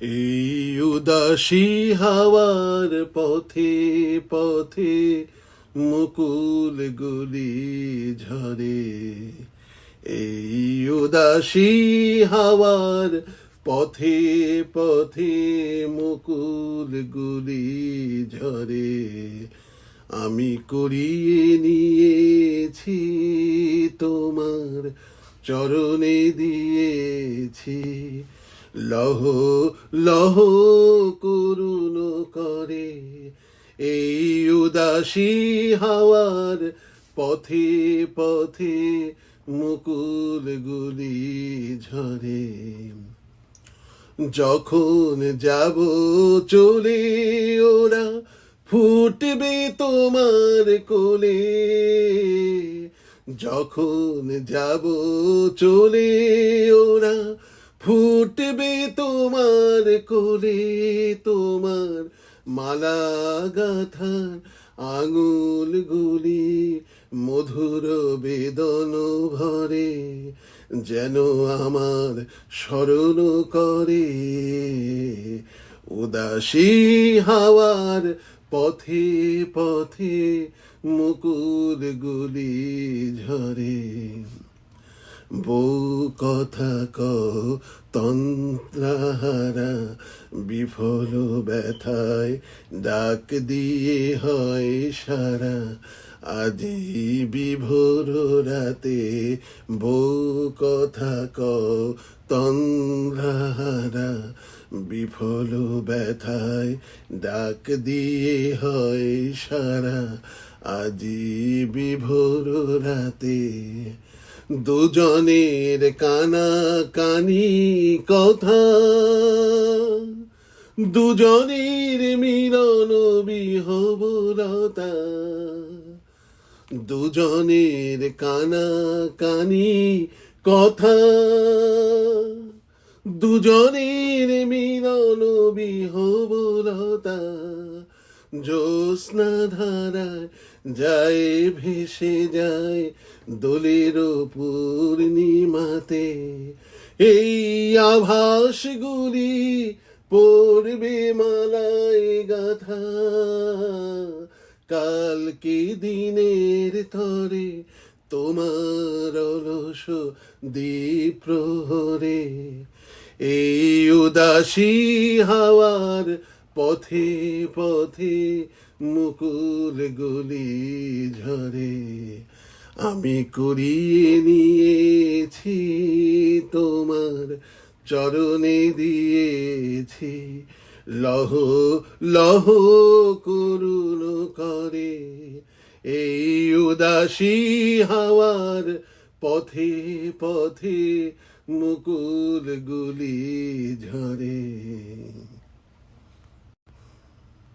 এই উদাসী হাওয়ার পথে পথে মুকুল গুলি ঝরে। এই উদাসী হাওয়ার পথে পথে মুকুল গুলি ঝরে। আমি কুড়িয়ে নিয়েছি তোমার চরণে দিয়েছি, লহ লহ করুণ করে। এই উদাসী হাওয়ার পথে পথে মুকুল গুলি ঝরে। যখন যাব চলে ওরা ফুটবে তোমার কোলে। যখন যাব চলে ওরা ফুটবে তোমার কোলে। তোমার মালা গাঁথার আঙুল গুলি মধুর বেদন ভরে, যেন আমার স্মরণ করে। উদাসী হাওয়ার পথে পথে মুকুল গুলি ঝরে। বউ কথা কও তন্ত্রহারা, বিফল ব্যথায় ডাক দিয়ে হয় সারা। আজি বিভোর রাতে বউ কথা কও তন্দ্রাহারা, বিফল ব্যথায় ডাক দিয়ে হয় সারা। আজি বিভোর রাতে দুজনের কানা কানি কথা, দুজনের মিলন বিহবলতা। দুজনের কানা কানি কথা, দুজনের মিলন বিহবলতা। জ্যোৎস্না ধারায় যায় ভেসে যায় দোলের পূর্ণিমাতে। এই আভাসগুলি পড়বে মালায় গাথা, কালকে দিনের তরে তোমার অলস দ্বীপ প্রহরে। এই উদাসী হাওয়ার পথে পথে মুকুল গুলি ঝরে। আমি কুড়িয়ে নিয়েছি তোমার চরণে দিয়েছি, লহ লহ করুণ করে। এই উদাসী হাওয়ার পথে পথে মুকুল গুলি ঝরে।